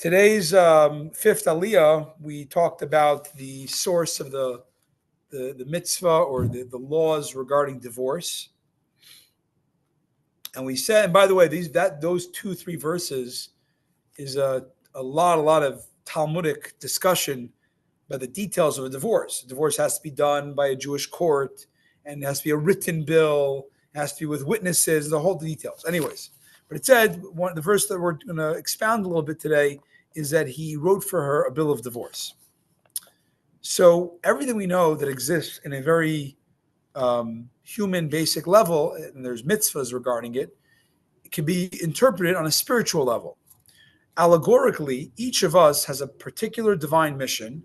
Today's fifth aliyah, we talked about the source of the mitzvah or the laws regarding divorce. And we said, and by the way, those 2-3 verses is a lot of Talmudic discussion about the details of a divorce. A divorce has to be done by a Jewish court, and it has to be a written bill, it has to be with witnesses, the whole details. Anyways, but it said, the verse that we're going to expound a little bit today is that he wrote for her a bill of divorce. So everything we know that exists in a very human basic level, and there's mitzvahs regarding it, it can be interpreted on a spiritual level. Allegorically, each of us has a particular divine mission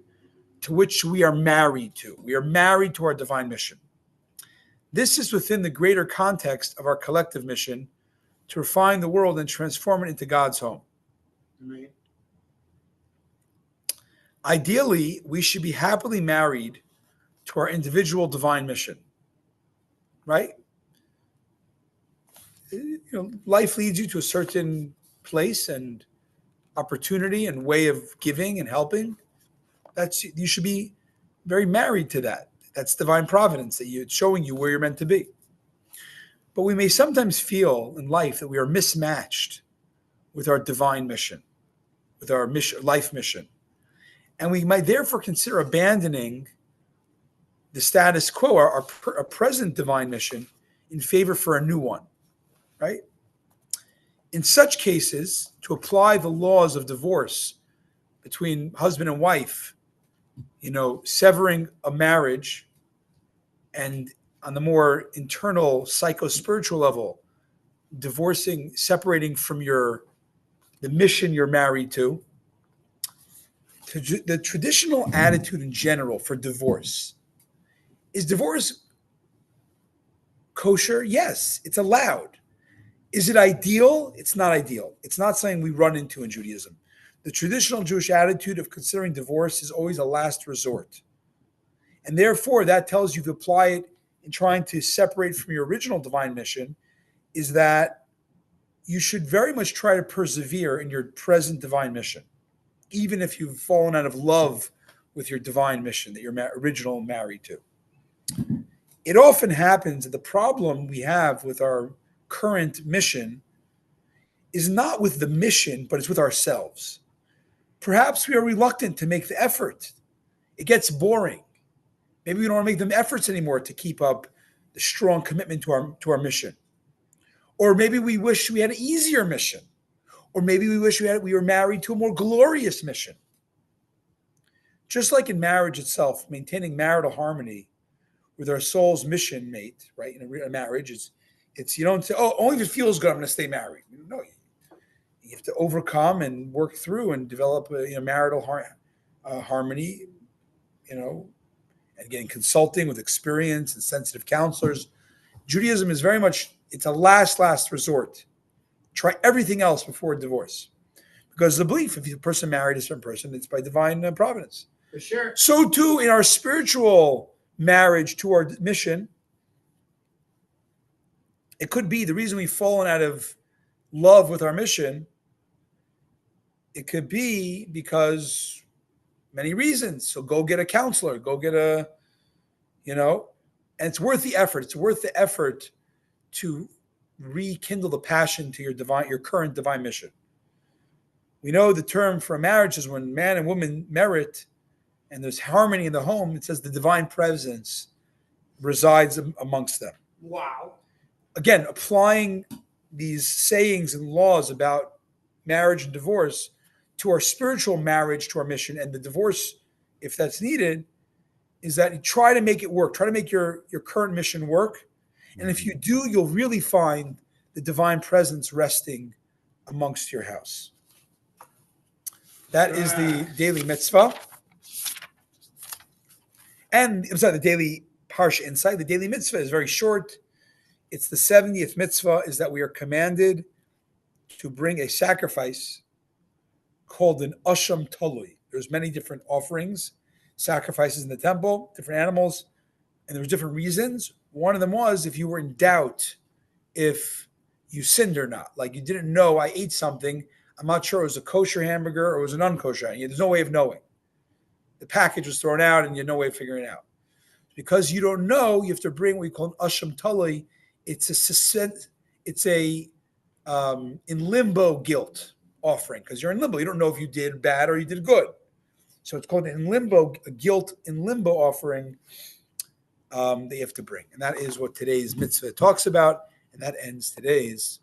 to which we are married to. We are married to our divine mission. This is within the greater context of our collective mission to refine the world and transform it into God's home. Right. Ideally, we should be happily married to our individual divine mission, right? Life leads you to a certain place and opportunity and way of giving and helping. You should be very married to that. That's divine providence, it's showing you where you're meant to be. But we may sometimes feel in life that we are mismatched with our divine mission, with our mission, life mission. And we might therefore consider abandoning the status quo, our present divine mission, in favor for a new one, right? In such cases, to apply the laws of divorce between husband and wife, severing a marriage, and on the more internal psycho-spiritual level, separating from the mission you're married to, the traditional attitude in general for divorce. Is divorce kosher? Yes, it's allowed. Is it ideal? It's not ideal. It's not something we run into in Judaism. The traditional Jewish attitude of considering divorce is always a last resort. And therefore, that tells you to apply it in trying to separate from your original divine mission, is that you should very much try to persevere in your present divine mission, even if you've fallen out of love with your divine mission that you're original married to. It often happens that the problem we have with our current mission is not with the mission, but it's with ourselves. Perhaps we are reluctant to make the effort. It gets boring. Maybe we don't want to make them efforts anymore to keep up the strong commitment to our mission. Or maybe we wish we had an easier mission. Or maybe we wish we were married to a more glorious mission. Just like in marriage itself, maintaining marital harmony with our soul's mission mate, right? In a marriage, it's you don't say, oh, only if it feels good, I'm going to stay married. No, you have to overcome and work through and develop a marital harmony, and again, consulting with experience and sensitive counselors. Judaism is very much, it's a last resort. Try everything else before divorce. Because the belief, if a person married a certain person, it's by divine providence. For sure. So too in our spiritual marriage to our mission, it could be the reason we've fallen out of love with our mission. It could be because many reasons. So go get a counselor, go get and it's worth the effort. It's worth the effort to rekindle the passion to your current divine mission. We know the term for a marriage is when man and woman merit and there's harmony in the home. It says the divine presence resides amongst them. Wow. Again, applying these sayings and laws about marriage and divorce to our spiritual marriage, to our mission, and the divorce, if that's needed, is that you try to make it work. Try to make your current mission work. And if you do, you'll really find the divine presence resting amongst your house. That is the daily mitzvah. And the daily Parsha insight. The daily mitzvah is very short. It's the 70th mitzvah, is that we are commanded to bring a sacrifice called an asham talui. There's many different offerings, sacrifices in the temple, different animals, and there was different reasons. One of them was if you were in doubt if you sinned or not. Like you didn't know, I ate something, I'm not sure it was a kosher hamburger or it was an unkosher. There's no way of knowing. The package was thrown out and you have no way of figuring it out. Because you don't know, you have to bring what we call an asham talei. It's a in limbo guilt offering, because you're in limbo. You don't know if you did bad or you did good. So it's called a guilt in limbo offering that you have to bring. And that is what today's mitzvah talks about. And that ends today's